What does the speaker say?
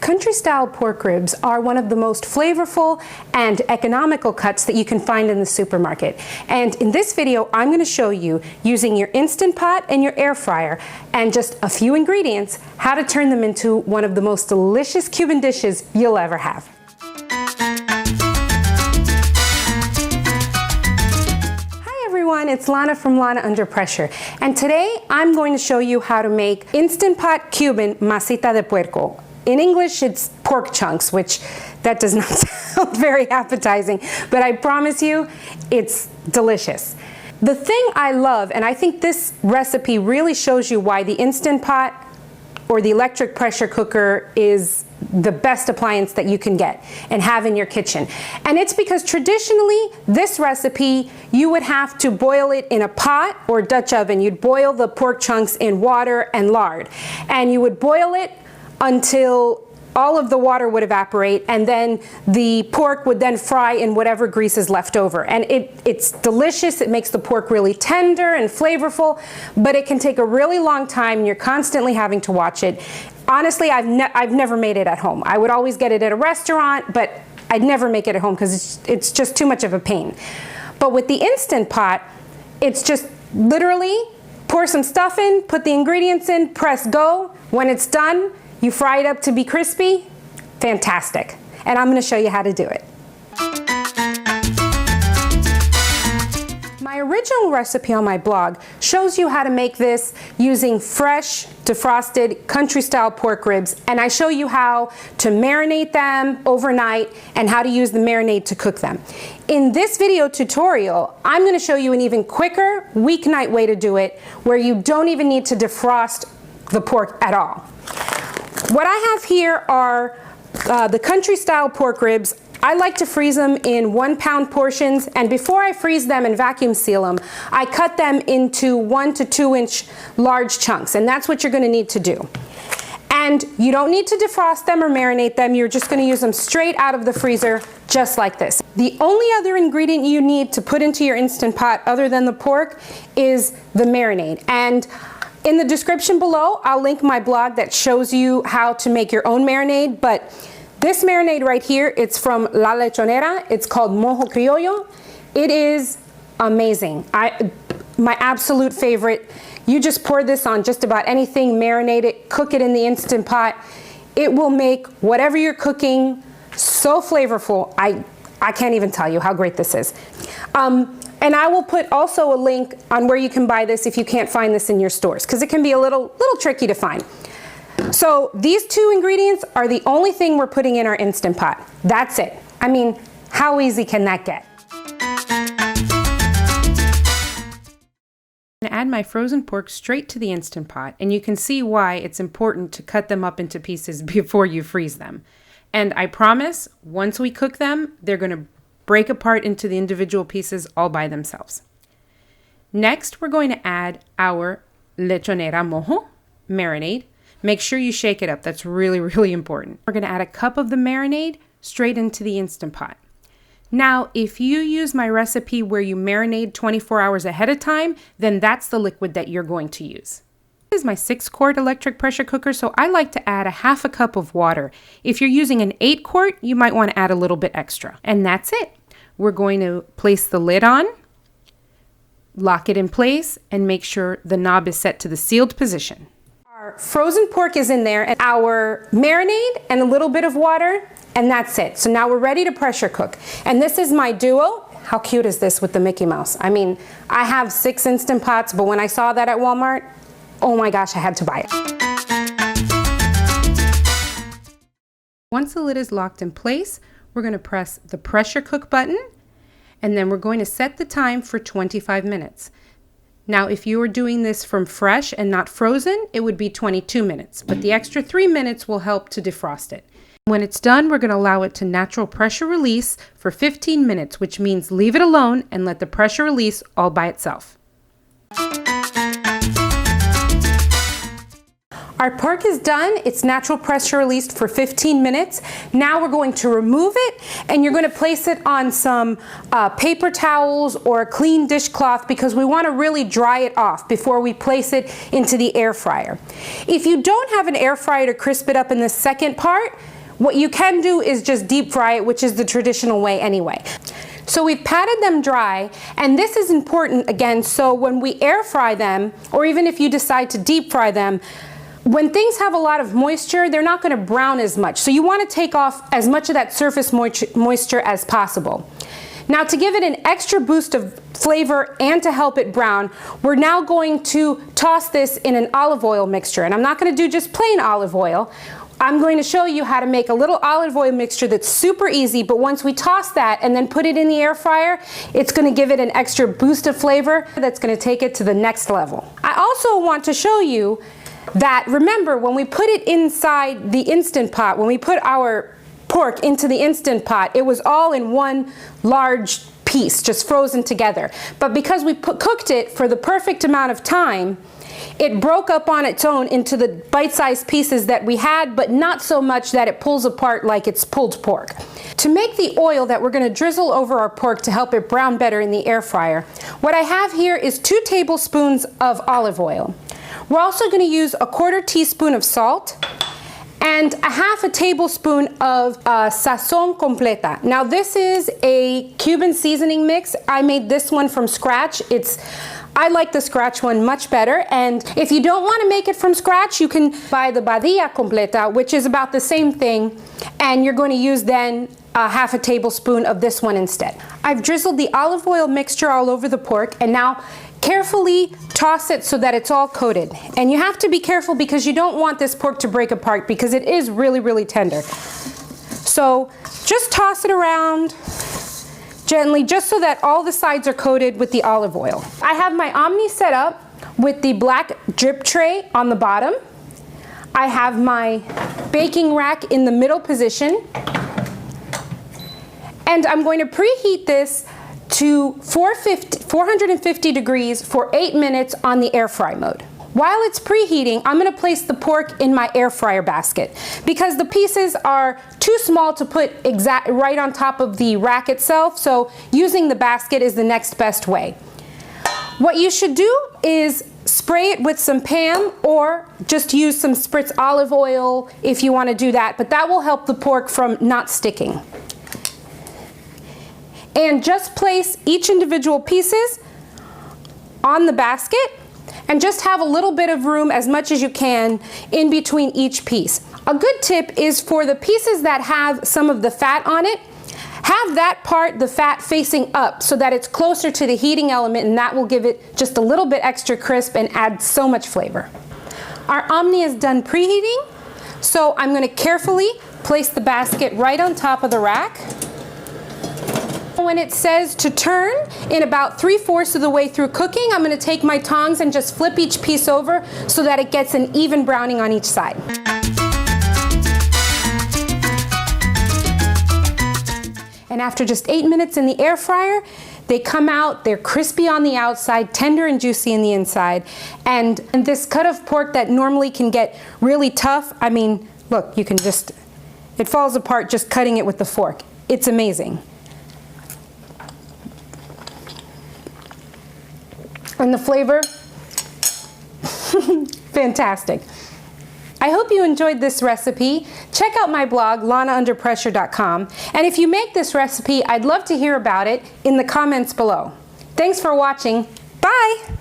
Country-style pork ribs are one of the most flavorful and economical cuts that you can find in the supermarket. And in this video, I'm going to show you, using your Instant Pot and your air fryer and just a few ingredients, how to turn them into one of the most delicious Cuban dishes you'll ever have. Hi everyone, it's Lana from Lana Under Pressure. And today I'm going to show you how to make Instant Pot Cuban Masita de Puerco. In English, it's pork chunks, which that does not sound very appetizing, but I promise you, it's delicious. The thing I love, and I think this recipe really shows you why the Instant Pot or the electric pressure cooker is the best appliance that you can get and have in your kitchen. And it's because traditionally, this recipe, you would have to boil it in a pot or Dutch oven. You'd boil the pork chunks in water and lard, and you would boil it until all of the water would evaporate, and then the pork would then fry in whatever grease is left over. And it's delicious. It makes the pork really tender and flavorful, but it can take a really long time and you're constantly having to watch it. Honestly, I've never made it at home. I would always get it at a restaurant, but I'd never make it at home because it's just too much of a pain. But with the Instant Pot, it's just literally pour some stuff in, put the ingredients in, press go. When it's done, you fry it up to be crispy. Fantastic. And I'm going to show you how to do it. My original recipe on my blog shows you how to make this using fresh, defrosted, country-style pork ribs, and I show you how to marinate them overnight and how to use the marinade to cook them. In this video tutorial, I'm going to show you an even quicker weeknight way to do it, where you don't even need to defrost the pork at all. What I have here are the country-style pork ribs. I like to freeze them in 1 pound portions, and before I freeze them and vacuum seal them, I cut them into 1 to 2 inch large chunks, and that's what you're going to need to do. And you don't need to defrost them or marinate them. You're just going to use them straight out of the freezer, just like this. The only other ingredient you need to put into your Instant Pot other than the pork is the marinade. And in the description below, I'll link my blog that shows you how to make your own marinade, but this marinade right here, it's from La Lechonera. It's called Mojo Criollo. It is amazing. My absolute favorite. You just pour this on just about anything, marinate it, cook it in the Instant Pot. It will make whatever you're cooking so flavorful. I can't even tell you how great this is. And I will put also a link on where you can buy this if you can't find this in your stores, because it can be a little tricky to find. So these 2 ingredients are the only thing we're putting in our Instant Pot. That's it. I mean, how easy can that get? I'm going to add my frozen pork straight to the Instant Pot, and you can see why it's important to cut them up into pieces before you freeze them. And I promise, once we cook them, they're going to break apart into the individual pieces all by themselves. Next, we're going to add our Lechonera Mojo marinade. Make sure you shake it up. That's really, really important. We're going to add a cup of the marinade straight into the Instant Pot. Now, if you use my recipe where you marinate 24 hours ahead of time, then that's the liquid that you're going to use. This is my 6-quart electric pressure cooker, so I like to add a half a cup of water. If you're using an 8-quart, you might want to add a little bit extra. And that's it. We're going to place the lid on, lock it in place, and make sure the knob is set to the sealed position. Our frozen pork is in there, and our marinade and a little bit of water, and that's it. So now we're ready to pressure cook. And this is my Duo. How cute is this with the Mickey Mouse? I mean, I have 6 Instant Pots, but when I saw that at Walmart, oh my gosh, I had to buy it. Once the lid is locked in place, we're going to press the pressure cook button, and then we're going to set the time for 25 minutes. Now, if you were doing this from fresh and not frozen, it would be 22 minutes, but the extra 3 minutes will help to defrost it. When it's done, we're going to allow it to natural pressure release for 15 minutes, which means leave it alone and let the pressure release all by itself. Our pork is done. It's natural pressure released for 15 minutes. Now we're going to remove it, and you're going to place it on some paper towels or a clean dishcloth because we want to really dry it off before we place it into the air fryer. If you don't have an air fryer to crisp it up in the second part, what you can do is just deep fry it, which is the traditional way anyway. So we've patted them dry, and this is important again, so when we air fry them, or even if you decide to deep fry them, when things have a lot of moisture, they're not going to brown as much. So you want to take off as much of that surface moisture as possible. Now, to give it an extra boost of flavor and to help it brown, we're now going to toss this in an olive oil mixture. And I'm not going to do just plain olive oil. I'm going to show you how to make a little olive oil mixture that's super easy, but once we toss that and then put it in the air fryer, it's going to give it an extra boost of flavor that's going to take it to the next level. I also want to show you that, remember, when we put it inside the Instant Pot, when we put our pork into the Instant Pot, it was all in one large piece, just frozen together. But because we cooked it for the perfect amount of time, it broke up on its own into the bite-sized pieces that we had, but not so much that it pulls apart like it's pulled pork. To make the oil that we're going to drizzle over our pork to help it brown better in the air fryer, what I have here is 2 tablespoons of olive oil. We're also going to use a 1/4 teaspoon of salt and a 1/2 tablespoon of Sazon Completa. Now this is a Cuban seasoning mix. I made this one from scratch. I like the scratch one much better, and if you don't want to make it from scratch, you can buy the Badia Completa, which is about the same thing, and you're going to use then a 1/2 tablespoon of this one instead. I've drizzled the olive oil mixture all over the pork, and now carefully toss it so that it's all coated. And you have to be careful because you don't want this pork to break apart because it is really, really tender. So just toss it around gently, just so that all the sides are coated with the olive oil. I have my Omni set up with the black drip tray on the bottom. I have my baking rack in the middle position. And I'm going to preheat this to 450 degrees for 8 minutes on the air fry mode. While it's preheating, I'm going to place the pork in my air fryer basket because the pieces are too small to put right on top of the rack itself, so using the basket is the next best way. What you should do is spray it with some Pam or just use some spritz olive oil if you want to do that, but that will help the pork from not sticking. And just place each individual pieces on the basket and just have a little bit of room, as much as you can, in between each piece. A good tip is for the pieces that have some of the fat on it, have that part, the fat, facing up so that it's closer to the heating element, and that will give it just a little bit extra crisp and add so much flavor. Our Omni is done preheating, so I'm going to carefully place the basket right on top of the rack. When it says to turn in about 3/4 of the way through cooking, I'm going to take my tongs and just flip each piece over so that it gets an even browning on each side. And after just 8 minutes in the air fryer, they come out, they're crispy on the outside, tender and juicy in the inside. And this cut of pork that normally can get really tough, I mean, look, you can just, it falls apart just cutting it with the fork. It's amazing. And the flavor, fantastic. I hope you enjoyed this recipe. Check out my blog, lanaunderpressure.com. And if you make this recipe, I'd love to hear about it in the comments below. Thanks for watching. Bye!